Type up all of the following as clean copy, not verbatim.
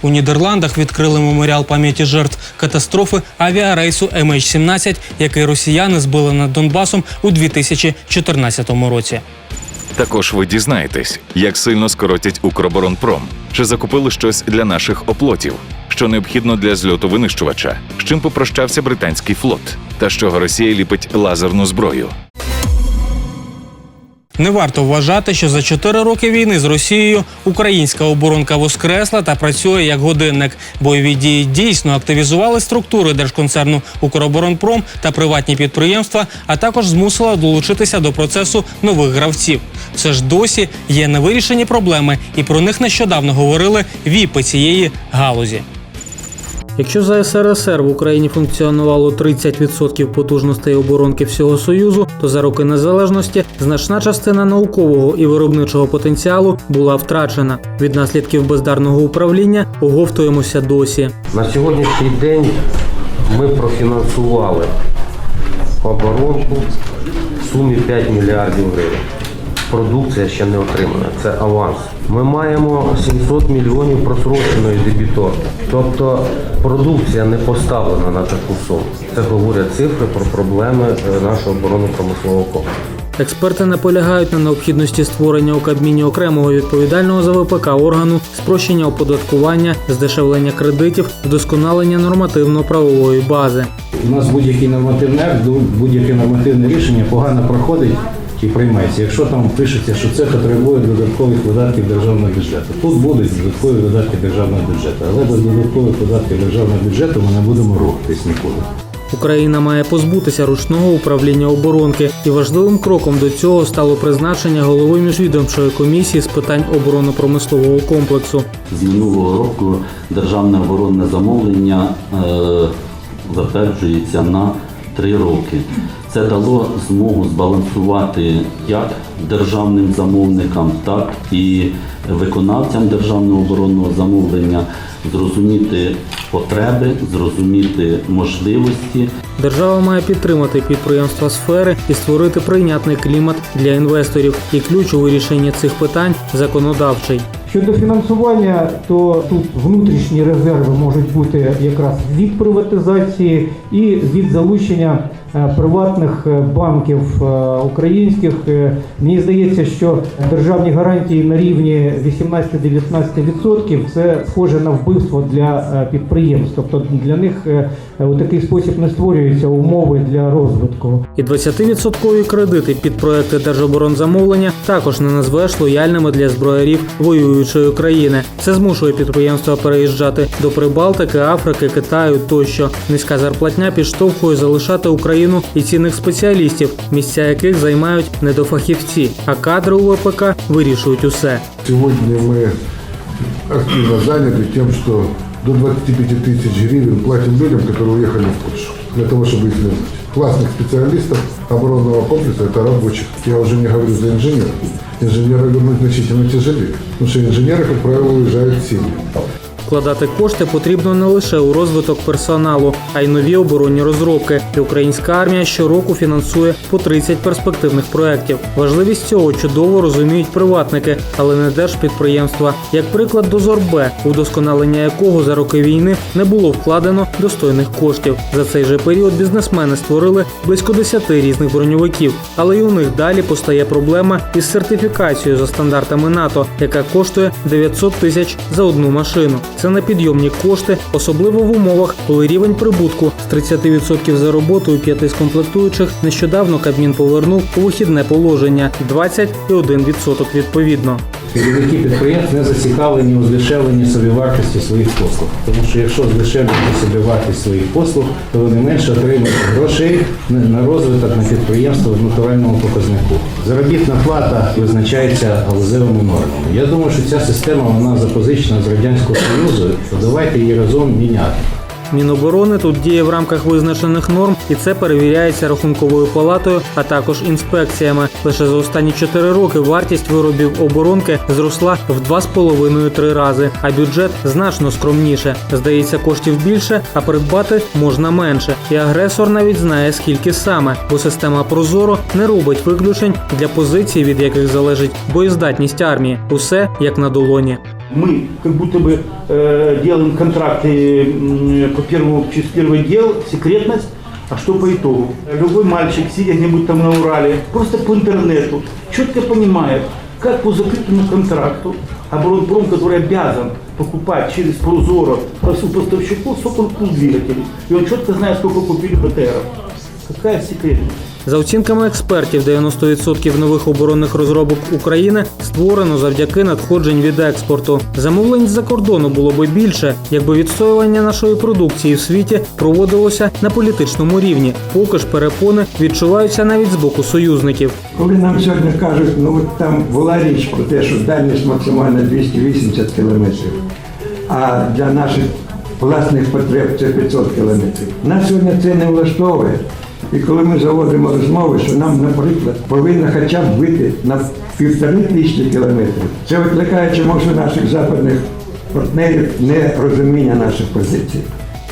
У Нідерландах відкрили меморіал пам'яті жертв катастрофи авіарейсу MH17, який росіяни збили над Донбасом у 2014 році. Також ви дізнаєтесь, як сильно скоротять Укроборонпром, чи закупили щось для наших оплотів, що необхідно для зльоту винищувача, з чим попрощався британський флот, та з чого Росія ліпить лазерну зброю. Не варто вважати, що за 4 роки війни з Росією українська оборонка воскресла та працює як годинник. Бойові дії дійсно активізували структури держконцерну «Укроборонпром» та приватні підприємства, а також змусила долучитися до процесу нових гравців. Все ж досі є невирішені проблеми, і про них нещодавно говорили ВІПи цієї галузі. Якщо за СРСР в Україні функціонувало 30% потужностей оборонки всього Союзу, то за роки незалежності значна частина наукового і виробничого потенціалу була втрачена. Від наслідків бездарного управління оговтуємося досі. На сьогоднішній день ми профінансували оборонку в сумі 5 мільярдів гривень. Продукція ще не отримана, це аванс. Ми маємо 700 мільйонів просроченої дебіторки. Тобто продукція не поставлена на таку суму. Це говорять цифри про проблеми нашого оборонно-промислового комплексу. Експерти наполягають на необхідності створення у Кабміні окремого відповідального за ВПК органу, спрощення оподаткування, здешевлення кредитів, вдосконалення нормативно-правової бази. У нас будь-який нормативний акт, будь-яке нормативне рішення погано проходить і приймається, якщо там пишеться, що це потребує додаткових видатків державного бюджету. Тут будуть додаткові видатки державного бюджету, але без додаткових видатків державного бюджету ми не будемо рухатись нікуди. Україна має позбутися ручного управління оборонки, і важливим кроком до цього стало призначення голови міжвідомчої комісії з питань оборонно-промислового комплексу. З минулого року державне оборонне замовлення затверджується на 3 роки. Це дало змогу збалансувати як державним замовникам, так і виконавцям державного оборонного замовлення, зрозуміти потреби, зрозуміти можливості. Держава має підтримати підприємства сфери і створити прийнятний клімат для інвесторів. І ключ у вирішенні цих питань – законодавчий. Щодо фінансування, то тут внутрішні резерви можуть бути якраз від приватизації і від залучення приватних банків українських. Мені здається, що державні гарантії на рівні 18-19% – це схоже на вбивство для підприємств. Тобто для них у такий спосіб не створюються умови для розвитку. І 20% кредити під проекти держоборонзамовлення також не назвеш лояльними для зброярів воюючої країни. Це змушує підприємства переїжджати до Прибалтики, Африки, Китаю тощо. Низька зарплатня підштовхує залишати Україну і цінних спеціалістів, місця яких займають недофахівці, а кадри у ВПК вирішують усе. Сьогодні ми активно зайняті тим, що до 25 тисяч гривень платимо людям, які уїхали в Польщу, для того, щоб їх вернуть. Классных специалистов оборонного комплекса, это рабочих. Я уже не говорю за инженеров. Инженеры вернуть значительно тяжелее, потому что инженеры, как правило, уезжают в семьи. Вкладати кошти потрібно не лише у розвиток персоналу, а й нові оборонні розробки. І українська армія щороку фінансує по 30 перспективних проєктів. Важливість цього чудово розуміють приватники, але не держпідприємства. Як приклад «Дозор-Б», у вдосконалення якого за роки війни не було вкладено достойних коштів. За цей же період бізнесмени створили близько 10 різних броньовиків. Але й у них далі постає проблема із сертифікацією за стандартами НАТО, яка коштує 900 тисяч за одну машину. Це непідйомні кошти, особливо в умовах, коли рівень прибутку з 30% за роботу у 5 з комплектуючих нещодавно Кабмін повернув у вихідне положення – 21% відповідно. Керівники підприємств не зацікавлені у здешевленні собівартості своїх послуг. Тому що якщо здешевлювати собівартість своїх послуг, то вони менше отримують грошей на розвиток на підприємство в натуральному показнику. Заробітна плата визначається галузевими нормами. Я думаю, що ця система вона запозичена з Радянського Союзу, то давайте її разом міняти. Міноборони тут діє в рамках визначених норм, і це перевіряється Рахунковою палатою, а також інспекціями. Лише за останні 4 роки вартість виробів оборонки зросла в 2,5-3 рази, а бюджет значно скромніше. Здається, коштів більше, а придбати можна менше. І агресор навіть знає, скільки саме, бо система ProZorro не робить виключень для позицій, від яких залежить боєздатність армії. Усе як на долоні. Мы как будто бы делаем контракты через первый дел, секретность, а что по итогу? Любой мальчик, сидя где-нибудь там на Урале, просто по интернету, четко понимает, как по закрытому контракту оборонпром, который обязан покупать через Прозоро по всему поставщику, сколько он купил двигателей. И он четко знает, сколько купили БТРов. Какая секретность? За оцінками експертів, 90% нових оборонних розробок України створено завдяки надходжень від експорту. Замовлень з-за кордону було би більше, якби відстоювання нашої продукції в світі проводилося на політичному рівні. Поки ж перепони відчуваються навіть з боку союзників. Коли нам сьогодні кажуть, ну от там була річ про те, що дальність максимальна 280 кілометрів, а для наших власних потреб це 500 кілометрів. Нас сьогодні це не влаштовує. І коли ми заводимо розмови, що нам, наприклад, повинно хоча б вийти на 1500 кілометрів, це викликає чомусь у наших западних партнерів нерозуміння наших позицій.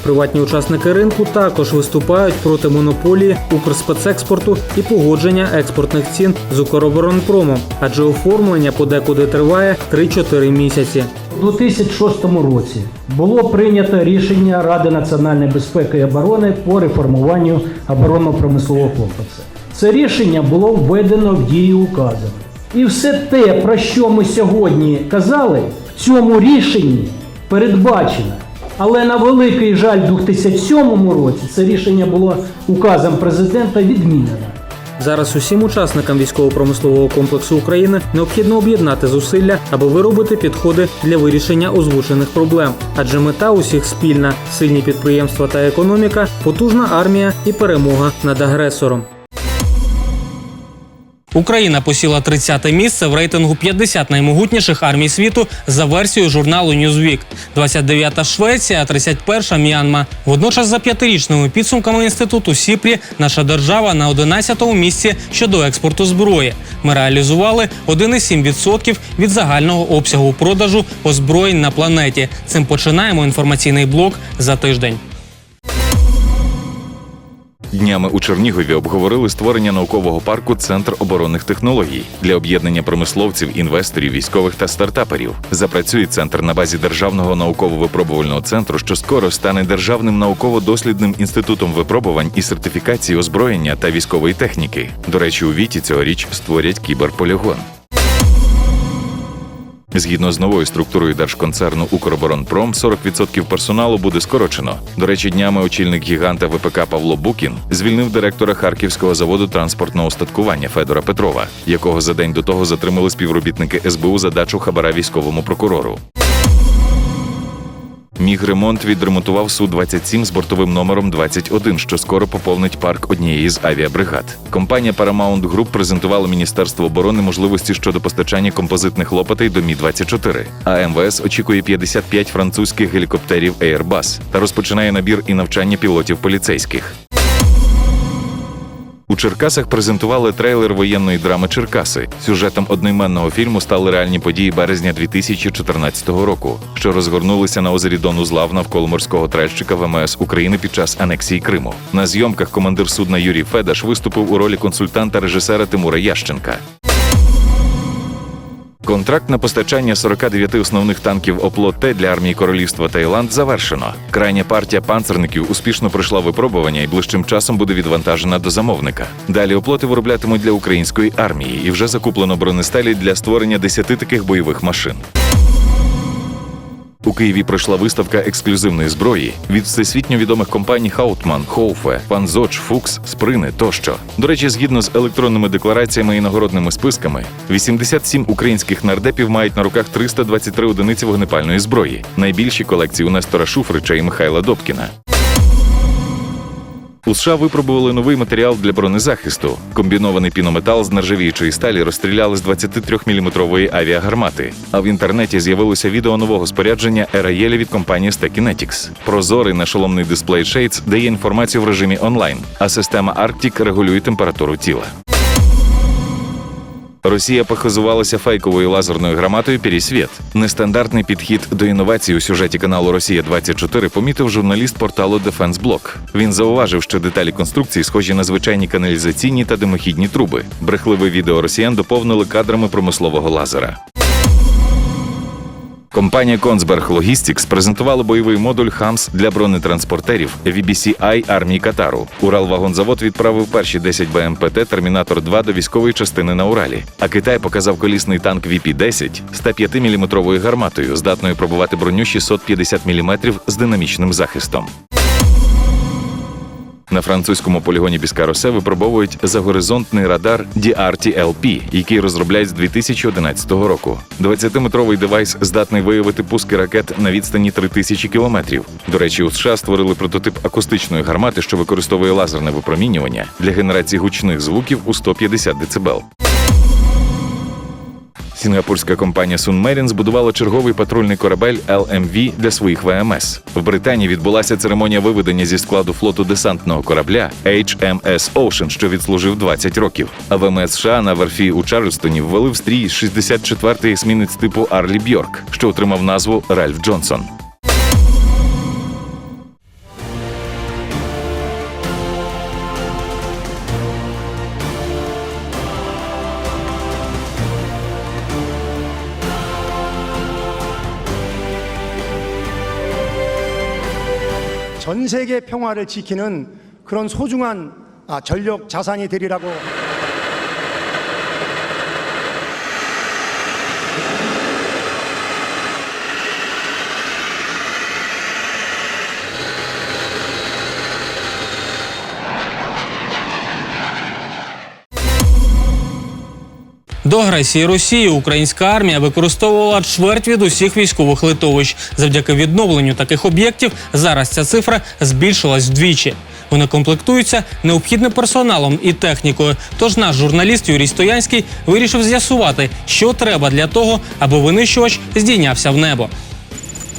Приватні учасники ринку також виступають проти монополії Укрспецекспорту і погодження експортних цін з Укроборонпромом, адже оформлення подекуди триває 3-4 місяці. У 2006 році було прийнято рішення Ради національної безпеки і оборони по реформуванню оборонно-промислового комплексу. Це рішення було введено в дію указом. І все те, про що ми сьогодні казали, в цьому рішенні передбачено. Але на великий жаль, у 2007 році це рішення було указом президента відмінено. Зараз усім учасникам військово-промислового комплексу України необхідно об'єднати зусилля, аби виробити підходи для вирішення озвучених проблем. Адже мета усіх спільна – сильні підприємства та економіка, потужна армія і перемога над агресором. Україна посіла 30-те місце в рейтингу 50 наймогутніших армій світу за версією журналу Newsweek. 29-та Швеція, 31-та М'янма. Водночас за 5-річними підсумками інституту Сіпрі наша держава на 11-му місці щодо експорту зброї. Ми реалізували 1,7% від загального обсягу продажу озброєнь на планеті. Цим починаємо інформаційний блок за тиждень. Днями у Чернігові обговорили створення наукового парку «Центр оборонних технологій» для об'єднання промисловців, інвесторів, військових та стартаперів. Запрацює центр на базі Державного науково-випробувального центру, що скоро стане Державним науково-дослідним інститутом випробувань і сертифікації озброєння та військової техніки. До речі, у Віті цьогоріч створять кіберполігон. Згідно з новою структурою держконцерну «Укроборонпром», 40% персоналу буде скорочено. До речі, днями очільник гіганта ВПК Павло Букін звільнив директора Харківського заводу транспортного устаткування Федора Петрова, якого за день до того затримали співробітники СБУ за дачу хабара військовому прокурору. Мігремонт відремонтував Су-27 з бортовим номером 21, що скоро поповнить парк однієї з авіабригад. Компанія Paramount Group презентувала Міністерству оборони можливості щодо постачання композитних лопатей до Мі-24. А МВС очікує 55 французьких гелікоптерів Airbus та розпочинає набір і навчання пілотів поліцейських. У Черкасах презентували трейлер воєнної драми «Черкаси». Сюжетом одноіменного фільму стали реальні події березня 2014 року, що розгорнулися на озері Дон-Узлав навколо морського тральщика ВМС України під час анексії Криму. На зйомках командир судна Юрій Федаш виступив у ролі консультанта режисера Тимура Ященка. Контракт на постачання 49 основних танків «Оплот-Т» для армії Королівства Таїланд завершено. Крайня партія панцерників успішно пройшла випробування і ближчим часом буде відвантажена до замовника. Далі оплоти вироблятимуть для української армії і вже закуплено бронестелі для створення 10 таких бойових машин. У Києві пройшла виставка ексклюзивної зброї від всесвітньо відомих компаній Хаутман, Хоуфе, Панзоч, Фукс, Сприни тощо. До речі, згідно з електронними деклараціями і нагородними списками, 87 українських нардепів мають на руках 323 одиниці вогнепальної зброї. Найбільші колекції у Нестора Шуфрича і Михайла Добкіна. У США випробували новий матеріал для бронезахисту. Комбінований пінометал з нержавіючої сталі розстріляли з 23-мм авіагармати. А в інтернеті з'явилося відео нового спорядження Аеріелі від компанії Stekinetics. Прозорий нашоломний дисплей Shades дає інформацію в режимі онлайн, а система Arctic регулює температуру тіла. Росія похизувалася фейковою лазерною гранатою «Пересвіт». Нестандартний підхід до інновацій у сюжеті каналу «Росія-24» помітив журналіст порталу Defense Block. Він зауважив, що деталі конструкції схожі на звичайні каналізаційні та димохідні труби. Брехливе відео росіян доповнили кадрами промислового лазера. Компанія Kongsberg Logistics презентувала бойовий модуль «Хамс» для бронетранспортерів VBCI армії Катару. Уралвагонзавод відправив перші 10 БМП-Т «Термінатор-2» до військової частини на Уралі. А Китай показав колісний танк VP-10 з 105-мм гарматою, здатною пробивати броню 650 мм з динамічним захистом. На французькому полігоні Біскаросе випробовують загоризонтний радар DRTLP, який розробляють з 2011 року. 20-метровий девайс здатний виявити пуски ракет на відстані 3000 кілометрів. До речі, у США створили прототип акустичної гармати, що використовує лазерне випромінювання для генерації гучних звуків у 150 дБ. Сінгапурська компанія Sun Marine збудувала черговий патрульний корабель LMV для своїх ВМС. В Британії відбулася церемонія виведення зі складу флоту десантного корабля HMS Ocean, що відслужив 20 років. А ВМС США на верфі у Чарльстоні ввели в стрій 64-й есмінець типу Арлі Бьорк, що отримав назву Ральф Джонсон. 전 세계 평화를 지키는 그런 소중한 전력 자산이 되리라고. До агресії Росії українська армія використовувала чверть від усіх військових литовищ. Завдяки відновленню таких об'єктів зараз ця цифра збільшилась вдвічі. Вони комплектуються необхідним персоналом і технікою. Тож наш журналіст Юрій Стоянський вирішив з'ясувати, що треба для того, аби винищувач здійнявся в небо.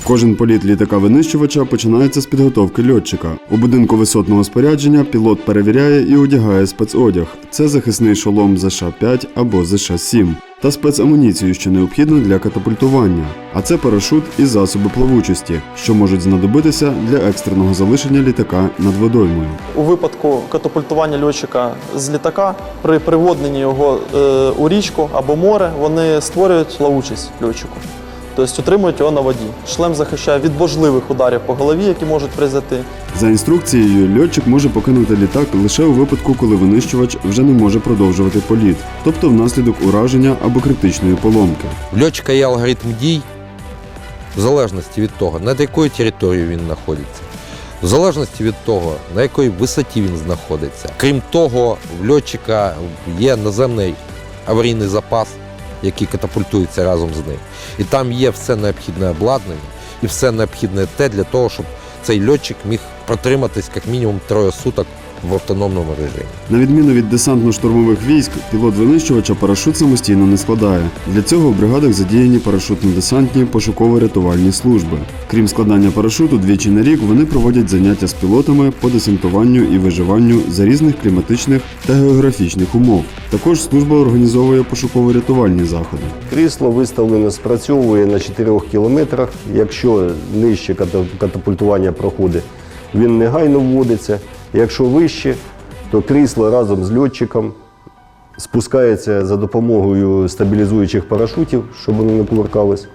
Кожен політ літака-винищувача починається з підготовки льотчика. У будинку висотного спорядження пілот перевіряє і одягає спецодяг. Це захисний шолом ЗШ-5 або ЗШ-7 та спецамуніцію, що необхідна для катапультування. А це парашут і засоби плавучості, що можуть знадобитися для екстреного залишення літака над водоймою. У випадку катапультування льотчика з літака, при приводненні його у річку або море, вони створюють плавучість льотчику. Тобто утримують його на воді. Шлем захищає від можливих ударів по голові, які можуть прийти. За інструкцією, льотчик може покинути літак лише у випадку, коли винищувач вже не може продовжувати політ, тобто внаслідок ураження або критичної поломки. У льотчика є алгоритм дій в залежності від того, над якою територією він знаходиться, в залежності від того, на якій висоті він знаходиться. Крім того, в льотчика є наземний аварійний запас, який катапультується разом з ним. І там є все необхідне обладнання і все необхідне те для того, щоб цей льотчик міг протриматись як мінімум 3 суток в автономному режимі. На відміну від десантно-штурмових військ, пілот винищувача парашут самостійно не складає. Для цього в бригадах задіяні парашутно-десантні пошуково-рятувальні служби. Крім складання парашуту, двічі на рік вони проводять заняття з пілотами по десантуванню і виживанню за різних кліматичних та географічних умов. Також служба організовує пошуково-рятувальні заходи. Крісло виставлене, спрацьовує на 4 кілометрах. Якщо нижче катапультування проходить, він негайно вводиться. Якщо вище, то крісло разом з льотчиком спускається за допомогою стабілізуючих парашутів, щоб вони не кувыркались.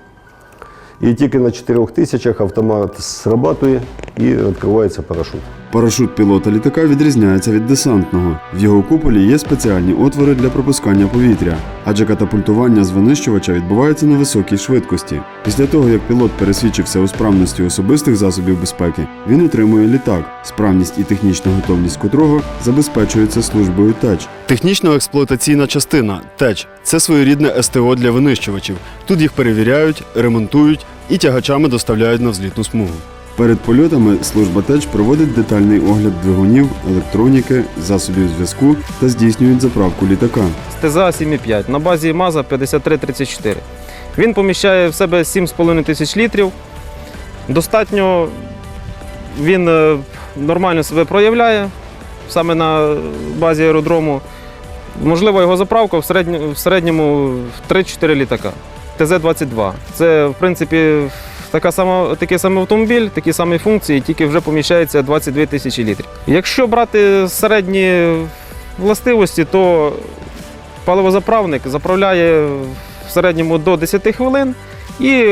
І тільки на 4000 автомат срабатує і відкривається парашут. Парашут пілота літака відрізняється від десантного. В його куполі є спеціальні отвори для пропускання повітря, адже катапультування з винищувача відбувається на високій швидкості. Після того, як пілот пересвідчився у справності особистих засобів безпеки, він отримує літак, справність і технічна готовність котрого забезпечується службою ТЕЧ. Технічно-експлуатаційна частина ТЕЧ – це своєрідне СТО для винищувачів. Тут їх перевіряють, ремонтують і тягачами доставляють на взлітну смугу. Перед польотами служба ТЕЧ проводить детальний огляд двигунів, електроніки, засобів зв'язку та здійснюють заправку літака. ТЗА 7,5 на базі МАЗа 5334. Він поміщає в себе 7,5 тисяч літрів. Достатньо він нормально себе проявляє саме на базі аеродрому. Можливо, його заправка в середньому 3-4 літака. ТЗ-22. Це, в принципі, такий самий автомобіль, такі самі функції, тільки вже поміщається 22 тисячі літрів. Якщо брати середні властивості, то паливозаправник заправляє в середньому до 10 хвилин І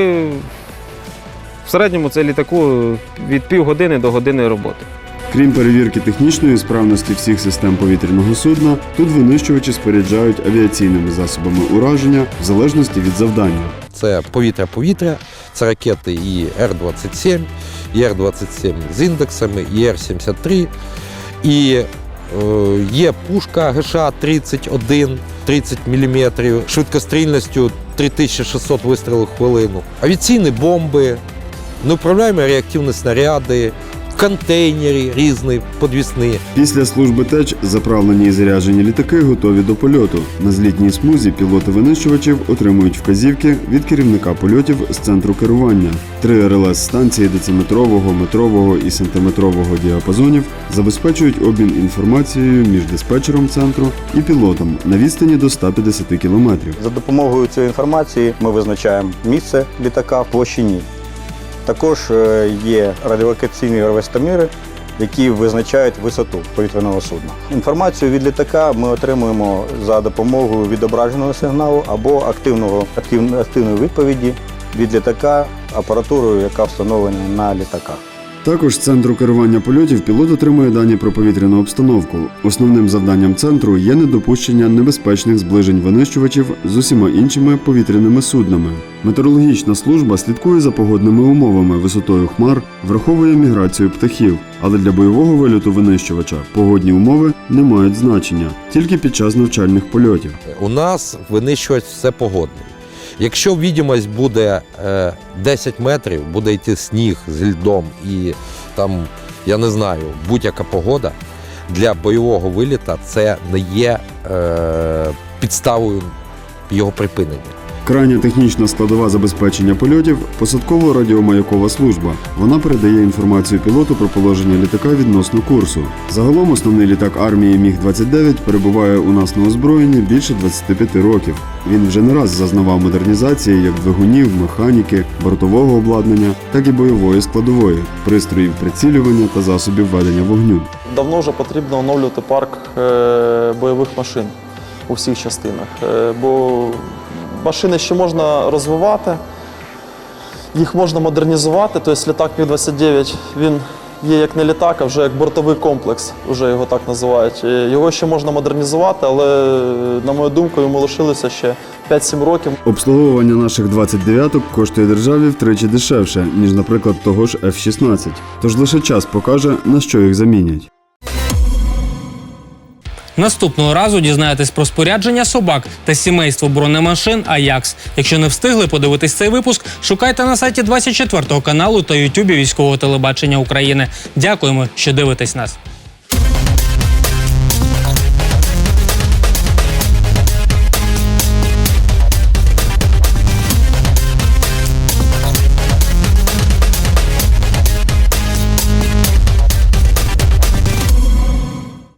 в середньому це літаку від півгодини до години роботи. Крім перевірки технічної справності всіх систем повітряного судна, тут винищувачі споряджають авіаційними засобами ураження в залежності від завдання. Це повітря-повітря, це ракети і Р-27, і Р-27 з індексами, і Р-73, і є пушка ГШ-31, 30 мм, швидкострільністю 3600 вистрілів в хвилину, авіаційні бомби, неуправляємі реактивні снаряди, контейнери різні, підвісні. Після служби ТЕЧ заправлені і заряджені літаки готові до польоту. На злітній смузі пілоти винищувачів отримують вказівки від керівника польотів з центру керування. 3 РЛС-станції дециметрового, метрового і сантиметрового діапазонів забезпечують обмін інформацією між диспетчером центру і пілотом на відстані до 150 км. За допомогою цієї інформації ми визначаємо місце літака в площині. Також є радіолокаційні гравестоміри, які визначають висоту повітряного судна. Інформацію від літака ми отримуємо за допомогою відображеного сигналу або активної відповіді від літака апаратурою, яка встановлена на літаках. Також з центру керування польотів пілот отримує дані про повітряну обстановку. Основним завданням центру є недопущення небезпечних зближень винищувачів з усіма іншими повітряними суднами. Метеорологічна служба слідкує за погодними умовами, висотою хмар, враховує міграцію птахів. Але для бойового вильоту винищувача погодні умови не мають значення, тільки під час навчальних польотів. У нас винищувач все погодний. Якщо відомість буде 10 метрів, буде йти сніг з льдом і там, я не знаю, будь-яка погода, для бойового виліта це не є підставою його припинення. Крайня технічна складова забезпечення польотів – посадково-радіомаякова служба. Вона передає інформацію пілоту про положення літака відносно курсу. Загалом основний літак армії Міг-29 перебуває у нас на озброєнні більше 25 років. Він вже не раз зазнавав модернізації як двигунів, механіки, бортового обладнання, так і бойової складової, пристроїв прицілювання та засобів ведення вогню. Давно вже потрібно оновлювати парк бойових машин у всіх частинах, бо машини ще можна розвивати, їх можна модернізувати, тобто літак Міг-29, він є як не літак, а вже як бортовий комплекс, вже його так називають. Його ще можна модернізувати, але, на мою думку, йому лишилося ще 5-7 років. Обслуговування наших 29-ок коштує державі втричі дешевше, ніж, наприклад, того ж F-16. Тож лише час покаже, на що їх замінять. Наступного разу дізнаєтесь про спорядження собак та сімейство бронемашин «Аякс». Якщо не встигли подивитись цей випуск, шукайте на сайті 24 каналу та ютубі Військового телебачення України. Дякуємо, що дивитесь нас.